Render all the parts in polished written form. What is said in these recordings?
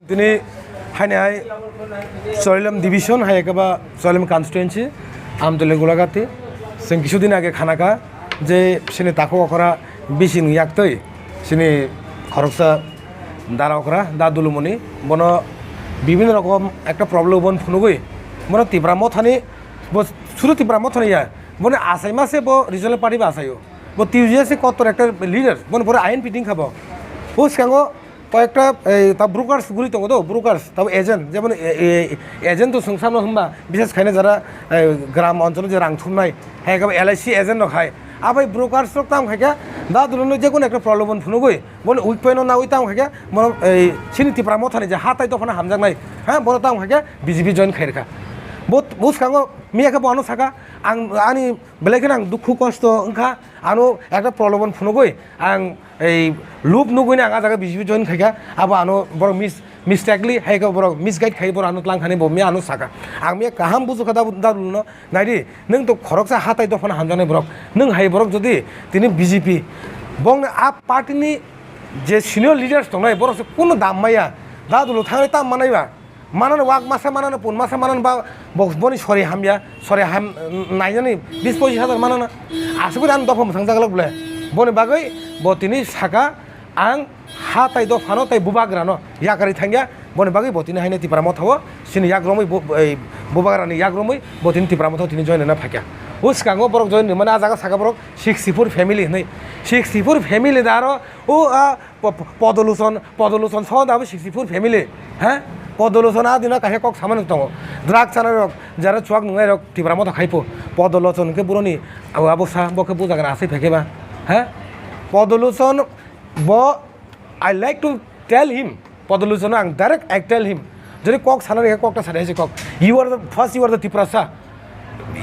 তিনি হাইনাই চলিলাম division high একেবা চলিলাম constituency আমতলে Golaghati जों কিছুদিন আগে খানাকা যে সিনি তাকো অকরা বেশি ইয়াকতই সিনি খরকসা দারা অকরা দা দুলুমনি বন বিভিন্ন রকম একটা প্রবলেম বন ফুনুগই বন তিব্রা মথানি শুরু তিব্রা মথানি ইয়া বনে আসাই মাসে ব রিজনাল পার্টি বা আসাইও ব টিউজিয়াসে কত একটা লিডার বন পরে আইন পিটিং খাবো ও সাঙ্গো কয়েকটা তা ব্রোকার্স গুলি দङ তো ব্রোকার্স তাও এজেন্ট যেমন এজেন্ট তো সংসাম হবা বিশেষ খাইনে যারা গ্রাম অঞ্চলে যে রাং থুমনাই হ্যাঁ এলআইসি এজেন্ট খাই আবার ব্রোকার্স তাম খাইকা দা দুলনো যে কোনো একটা প্রবলেম ফুনুগই বলে উইক পেন না উই তাম খাইকা মনে সিনি তিপ্রা মথানি যে হাতাই তখন হামজাংনাই হ্যাঁ বড় তাম খাইকা বিজেপি জয়েন খাইরখা বহুত খাঙ্গো মিয়াকে বনো থাকা আং আনি বেলেগেন আং দুঃখ কষ্ট ওंखा আনো একটা প্রলোভন ফুনগই আং এই লুপ নুগইনা আঙা জায়গা বিজেপি জয়েন খাইকা আবো আনো বড় মিস্টেকলি হাইকা বড় মিসগাইড খাই বড় আনো লাंखानि ब मिया आनो साका आं मिया काहाम बुजु खादा दारुनो नाइदि नों तो खरकसा हाताय दफन हामजानाय बरक नों हाय बरक जदि तिनि बिजेपि बं आप पार्टीनि जे सिनियर लिडार्स दंनाय बरक कोनो दाममाया दा दुलो थांनाय ताम मानायबा मानन वाक मासा मानन पुन मासा मानन बा बक्सबनि सरि हामया सरि हाम नायनानै 20-25 हाजार मानन आसबो आं दफा मोथां जागलक बले बनि बागै बतिनि साका आं हाताय दफानो ताय बुबाग्रानो याकारि थांगिया बनि बागै बतिनि हायने तिप्रा मथाव सिनि याग्रमै बुबाग्रानि याग्रमै बतिनि तिप्रा मथाव तिनि जयन ना फाक्या उसकांगो बरक जयन माने आजागा साका बरक 64 फेमिली नै 64 फेमिली दारो ओ पदलुसन सदाबो 64 फेमिली হ্যাঁ পদলোচনা দিনা কাহে কক সামান্য দङ দ্রাগ চানার যারা চুয়াক নুঙাই রক তিব্রা মতো খাইপো পদলোচনকে পুরনি অবস্থা বকে বুঝাগান আসে ফেকেবা হ্যাঁ পদলোচন ব আই লাইক টু টেল হিম পদলোচন আং ডাইরেক্ট আই টেল হিম যদি কক সানার ককটা সারে আছে কক you are the first you are the Tiprasa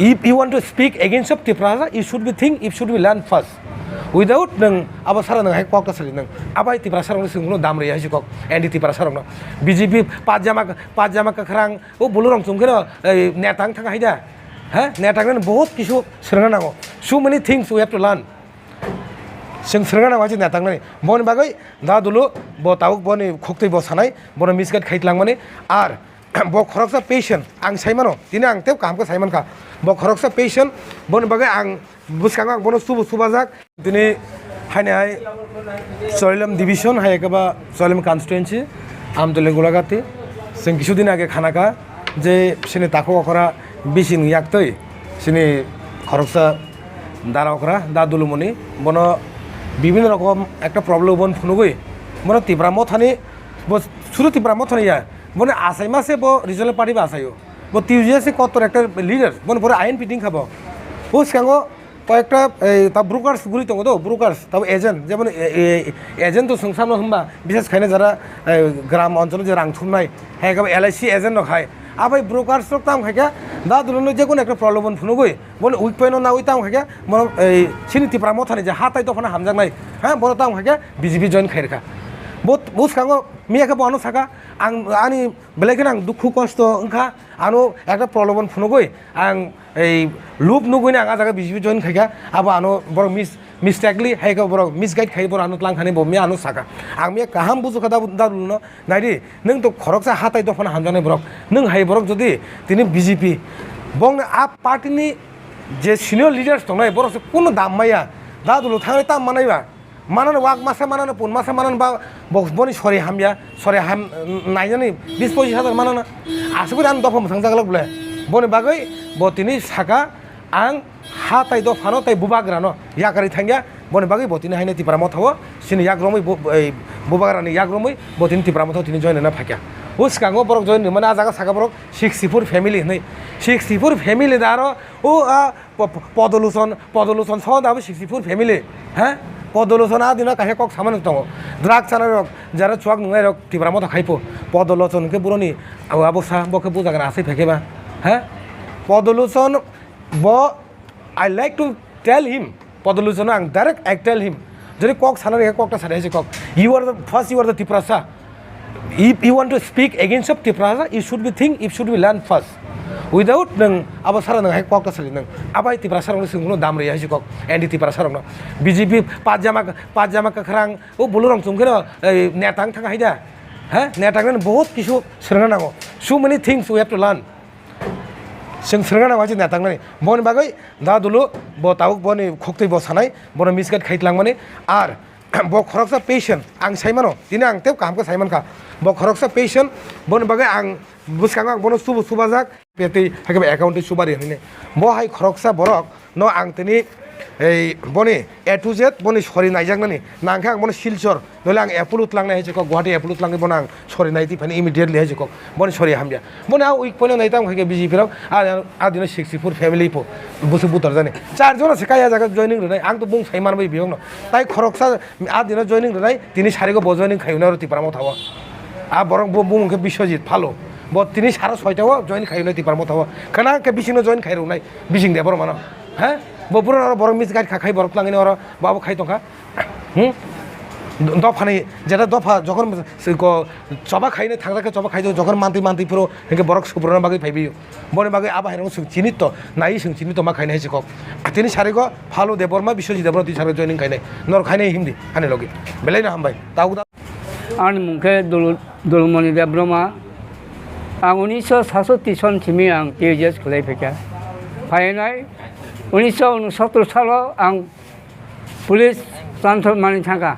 if you want to speak against of tiprasa you should be think you should be learn first without nang aba sara nang hai kok ta sali nang abai tiprasa rong singno dam re hai kok endi tiprasa rong bjp pajama ka khrang o bulurong chungkero netang thang hai da ha netang nan bahut kisu sranga nango so many things we have to learn जों सोरगा नांगौ जे नेतां नानि बन बागै दा दुलु ब ताउक बनि खक्तै ब सानाय बन मिसगाइड खाइतलांमाने आर ब खरकसा पेशेंट आं साइमानो दिनै आं तेव कामखौ साइमानखा ब खरकसा पेशेंट बन बागै आं बुसखाङा बन सुबाजाक दिनै हायनाय चलिलाम डिभिशन हाय एकेबा चलिलाम कनस्टिटुएन्सि আমতলে গোলাঘাটি जों কিছুদিন আগে খানাকা যে সিনি তাকো অকরা বেশি ইয়াকতই সিনি খরকসা দারা অকরা দা দুলুমনি বন বিভিন্ন রকম একটা প্রবলেম বন ফুনুগই মনে তিব্রা মথানি শুরু তিব্রা মথানি ইয়া বনে আসাই মাসে ব রিজনাল পার্টি বা আসাইও ব টিউজিয়াসে কত একটা লিডার বনে পরে আইন পিটিং খাবো ও সাঙ্গো কয়েকটা তা ব্রোকার্স গুলি দङ তো ব্রোকার্স তাও এজেন্ট যেমন এজেন্ট তো সংসাম হবা বিশেষ খাইনে যারা গ্রাম অঞ্চলে যে রাং থুমনাই হ্যাঁ এলআইসি এজেন্ট খাই আবার ব্রোকার্স তাম খাইকা দা দুলনো যে কোনো একটা প্রলোভন ফুনুগই বলে উইক পেন না উই তাম খাইকা মনে সিনি তিপ্রা মথানি যে হাতাই তখন হামজাংনাই হ্যাঁ বড় তাম খাইকা বিজেপি জয়েন খাইরখা বহুত খাঙ্গো মিয়াকে বনো থাকা আং আনি বেলেগেন আং দুঃখ কষ্ট ওंखा আনো একটা প্রলোভন ফুনুগই আং এই লুপ নুগইনা আঙা জায়গা বিজেপি জয়েন খাইকা আবো আনো বড় মিস্টেকলি হাইকা বড় মিসগাইড খাই বড় আনো লাंखानि ब मिया आनो साका आं मिया काहाम बुजु खादा दारुनो नाइदि नों तो खरकसा हाताय दफन हामजानाय बरक नों हाय बरक जदि तिनि बिजेपि बं आप पार्टीनि जे सिनियर लिडार्स दंनाय बरक कोनो दाममाया दा दुलो थांनाय ताम मानायबा मानन वाक मासा मानन पुन मासा मानन बा बक्सबनि सरि हामया सरि हाम नायनानै 20-25 हाजार मानन आसबो आं दफा मोथां जागलक बले बनि बागै बतिनि साका आं हाताय दफानो ताय बुबाग्रानो याकारि थांगिया बनि बागै बतिनि हायने तिप्रा मथाव सिनि याग्रमै बुबाग्रानि याग्रमै बतिनि तिप्रा मथाव तिनि जयन ना फाक्या उसकांगो बरक जयन माने आजागा साका बरक 64 फेमिली नै 64 फेमिली दारो ओ पदलुसन सदाबो 64 फेमिली হ্যাঁ পদলোচনা দিনা কাহে কক সামান্য দङ দ্রাগ চানার যারা চুয়াক নুঙাই রক তিব্রা মতো খাইপো পদলোচনকে পুরনি অবস্থা বকে বুঝাগান আসে ফেকেবা হ্যাঁ পদলোচন ব আই লাইক টু টেল হিম পদলোচন আং ডাইরেক্ট আই টেল হিম যদি কক সানার ককটা সারে আছে কক you are the first you are the Tiprasa if you want to speak against of tiprasa you should be think you should be learn first without nang aba sara nang hai kok ta sali nang abai tiprasa rong singno dam re hai kok endi tiprasa rong bjp pajama ka khrang o bulurong chungkero netang thang hai da হ্যাঁ নেতাগেন বহুত কিছু सोलोंनो नांगौ so many things we have to learn जों सोलोंनो नांगौ नेतागनानै बनि बागै दा दुलु ब तावुक बनि खक्तै ब सानाय बनि मिसगाइड खाइतलांमाने आर ब खरकसा पेशेन्ट आं साइमानो दिनै आं तेव कामखौ साइमानखा ब खरकसा पेशेन्ट बनि बागै आं बुसखाङो आं बनो सुबाजाक पेटै हाके एकाउन्टै सुबारि होनैने ब हाय खरकसा बरक न आं तिनि এই বনি এ টু জেড বনি সরি নাইজাকনানি নাंखा आं बनि सिलचर नले आं एपुलुत लांनाय हेजको गुवाहाटी एपुलुत लांनाय बन आं सरि नायति फानि इमिडिएटलि हेजको बनि सरि हामबिया बनि आ उइक पने नायता आं बिजिपिराव आ दिनो 64 फेमिलि पो बुसु बुतर जाने चार जन से काया जागा जॉइनिंग रनाय आं तो बुं साइमान बै बियंग ताइ खरकसा आ दिनो जॉइनिंग रनाय तिनि सारिगो ब जॉइनिंग खायना रति पारामो थावा आ बरं बुंखे बिश्वजित फालो ब तिनि सारा सयताव जॉइन खायना ति पारामो थावा खाना के बिसिंनो जॉइन खायरुनाय बिसिं दे बर मानो हैं बपुर बर मिस गाइड खाखाई बर लांगेने और बाबू खाई तंखा दफा नहीं जेटा दफा जखन चबा खाइने थांग्राके चबा खाइदो जखन मान्ति मान्ति पुरो हेके बरक सुपुरना बागै फाइबियो बने बागै आबा हायरं सुं चिनित नाइ सुं चिनित मा खाइने हेसिक तिनि सारिगो फालो देबरमा बिश्वजित देबर ति सारे जॉइनिंग खाइने नर खाइने हिमदि हाने लगे बेलायना हामबाय ताउदा आन मुखे दुलमणि देब्रमा आं 1967 सनसिम आं टिएजएस खालायफैखा फायनाय 1969 सालाव आं पुलिस ट्रान्सफर मानि थाखा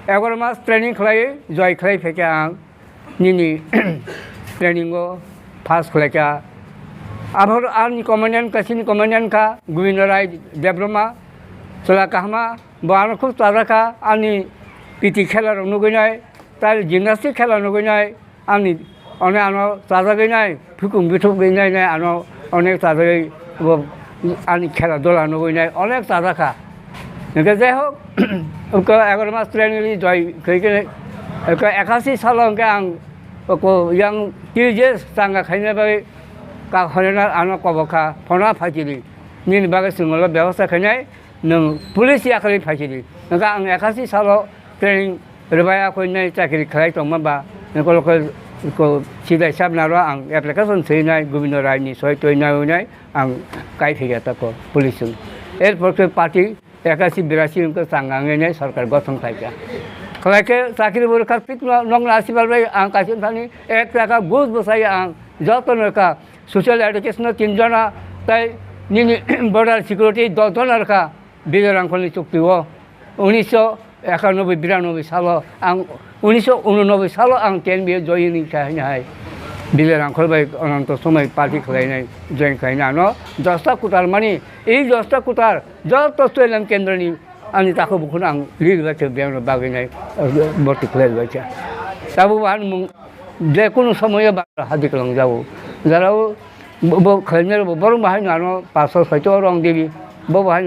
11 मास ट्रेनिं खालायो जय खालायफैखा आं निनि ट्रेनिंगो पास खालायखा आभार आंनि कमान्डेन्ट कासिनि कमान्डेन्ट का गोविंद राय देब्रमा चला काहमा बानो खुब ताजाखा आंनि पिटि खेला नुगैनाय तार जिमनास्टिक खेला नुगैनाय आंनि अनेक आनो ताजा गैनाय फुकुं बिथुक गैनाय आनो अनेक ताजायै आंनि खेला दला नुगैनाय अनेक ताजाखा इनके जाय होक उनका 11 मास ट्रेनिंग जय खैके 81 सालाव इनके आं को yang टिएजएस सांगा खाइने बागै का खनेना आनो कबखा फना फाजिलि निनि बागै सिंगल व्यवस्था खाइनाय नों पुलिस याखै फाजिलि इनका आं 81 सालाव ट्रेनिं रबाया खैनाय चाकरि खालाय तंमाबा इनको लोकल को सिदाय साबनारो आं एप्लिकेशन सैनाय गोविंद रायनि सय तयनाय आं कायफैगा तको पुलिस एरपर पार्टी 81-82 उनको सांगाङैनो सरकार गठन खायका खालायके चाकरि बरखा पिक नंगला आसिबालबाय आं कासिन थानि 1 टाका घुस बसाय आं जतनका सोशल एडुकेशन 3 जना ताइ निनि बॉर्डर सिक्युरिटी 10 जनरका बिजरांखलनि चुक्तिओ 1991-92 सालाव आं 1989 सालाव आं 10 बि जयनिं खायनाय बिजरांखल बाय अनंत समय पार्टी खालायनाय जयन खायनानो 10टा कुटार मानि এই 10टा कुटार जत सोयलाम केन्द्रनि आंनि ताखो बुखुन आं लिरबाय बेयावनो बागैनाय बर्ति खालायबाय दाबो आं जे कोनो समय हादिकलां जाव जाराव बो खायनाय बर बाहाय नानो 500 रं देबि बो बाहाय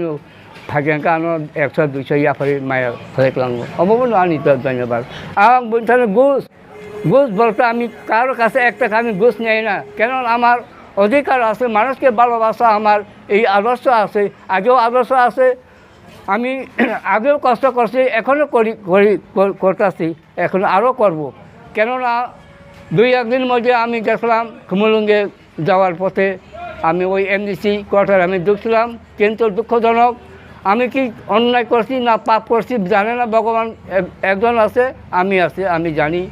फागेंका आनो 100 200 याफारि माया खालायलां अबो आंनि धन्यवाद आं बुंथानो ঘুষ বলতে আমি কারোর কাছে 1 টাকা আমি ঘুষ নেই না কারণ আমার অধিকার আছে মানুষকে ভালোবাসা আমার এই আদর্শ আছে আগেও আদর্শ আছে আমি আগেও কষ্ট করছি এখনো করতেছি এখন আরও করব কেননা 2-1 দিন মধ্যে আমি দেখলাম কুমলুঙ্গে যাওয়ার পথে আমি ওই এমডিসি কোয়ার্টার আমি ঢুকছিলাম কিন্তু দুঃখজনক আমি কি অন্যায় করছি না পাপ করছি জানে না ভগবান একজন আছে আমি জানি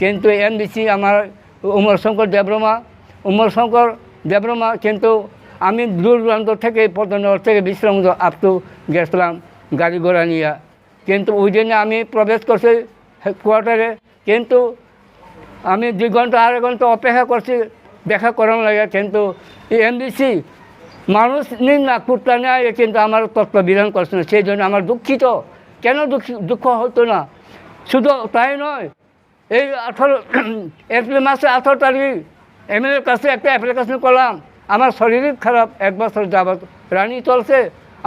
কিন্তু এমডিসি আমার উমর শঙ্কর দেব্রমা কিন্তু আমি দূর দূরান্ত থেকে পদ্মনগর থেকে বিশ্রামগঞ্জ আপটু গেছিলাম গাড়ি ঘোড়া নিয়ে কিন্তু ওই দিনে আমি প্রবেশ করছি কোয়ার্টারে কিন্তু আমি 2 ঘন্টা 2.5 ঘন্টা অপেক্ষা করছি দেখা করানো লাগে কিন্তু এই এমডিসি মানুষ নিন না কুর্তা নেয় কিন্তু আমার তত্ত্ব বিধান করছে না সেই জন্য আমার দুঃখিত কেন দুঃখ হতো না শুধু তাই নয় এই 18 এপ্রিল মাসে 18 তারিখ এমএলএর কাছে একটা অ্যাপ্লিকেশন করলাম আমার শারীরিক খারাপ 1 বছর যাবত রানী চলছে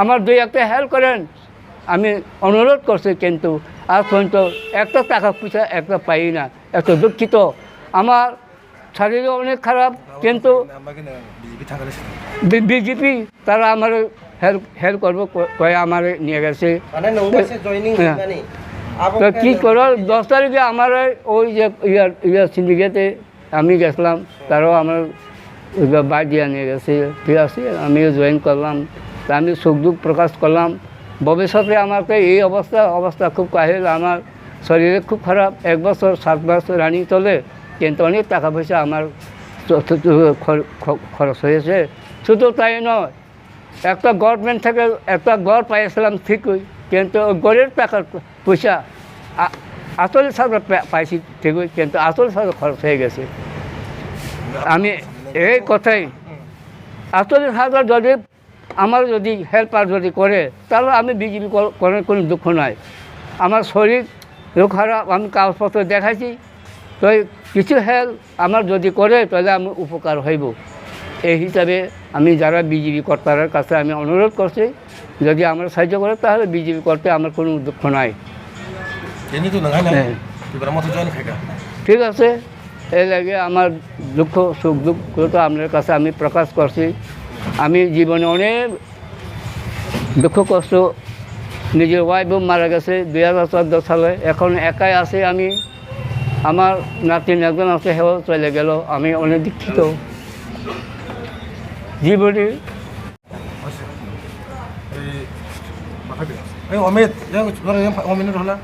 আমার 2-1টা হেল্প করেন আমি অনুরোধ করছি কিন্তু আজ পর্যন্ত একটা টাকা পয়সা একটা পাই না এত দুঃখিত আমার শারীরিক অনেক খারাপ কিন্তু বিজেপি তারা আমার হেল্প করবো কয়ে আমার নিয়ে গেছে তো কী করো 10 তারিখে আমার ওই যে সিন্ডিকেটে আমি গেছিলাম তারাও আমার বাইর দিয়ে নিয়ে গেছে ঠিক আছে আমিও জয়েন করলাম তা আমি সুখ দুঃখ প্রকাশ করলাম ভবিষ্যতে আমাকে এই অবস্থা খুব কাহিল আমার শরীরে খুব খারাপ, 1 বছর 7 মাস রানিং চলে, কিন্তু অনেক টাকা পয়সা আমার খরচ হয়েছে। শুধু তাই নয়, একটা গভর্নমেন্ট থেকে একটা ঘর পাইছিলাম ঠিকই, কিন্তু ঘরের টাকার পয়সা আসলে সাথে পাইছি ঠিকই, কিন্তু আসলে সাথে খরচ হয়ে গেছে। আমি এই কথাই, আসলে সাথে যদি আমার যদি হেল্পার যদি করে, তাহলে আমি বিজেপি করার কোনো দুঃখ নাই। আমার শরীর খারাপ, আমি কাগজপত্র দেখাইছি, তো কিছু হেল্প আমার যদি করে তাহলে আমি উপকার হইব। এই হিসাবে আমি যারা বিজেপি কর্তার কাছে আমি অনুরোধ করছি, যদি আমরা সাহায্য করে তাহলে বিজেপি করতে আমার কোনো দুঃখ নাই। ঠিক আছে, এই লাগে আমার দুঃখ সুখ দুঃখ তো আপনার কাছে আমি প্রকাশ করছি। আমি জীবনে অনেক দুঃখ কষ্ট, নিজের ওয়াইফও মারা গেছে 2014 সালে, এখন একাই আছি আমি। আমার নাতিন একজন আছে, হেও চলে গেল। আমি অনেক দুঃখিত জীবনে। অমিত অমিত হলা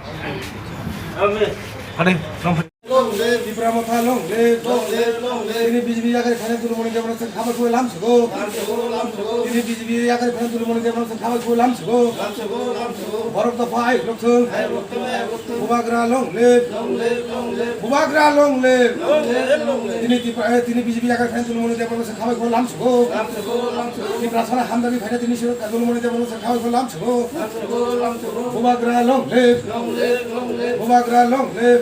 তিনি বিজেপি আকারে ফেনে তুলমণি দেবনাথ খাবার খুঁয়ে লামছে গো, তিনি বিজেপি আকারে ফেনে তুলমণি দেবনাথ খাবার খুঁয়ে লামছে গো, বরফ দফা আই লক্ষণ বুবাগ্রা লং লেব, বুবাগ্রা লং লেব, তিনি বিজেপি আকারে ফেনে তুলমণি দেবনাথ খাবার খুঁয়ে লামছে গো, তিনি প্রার্থনা হামদানি ফেনে তিনি তুলমণি দেবনাথ খাবার খুঁয়ে লামছে গো, বুবাগ্রা লং লেব, বুবাগ্রা লং লেব।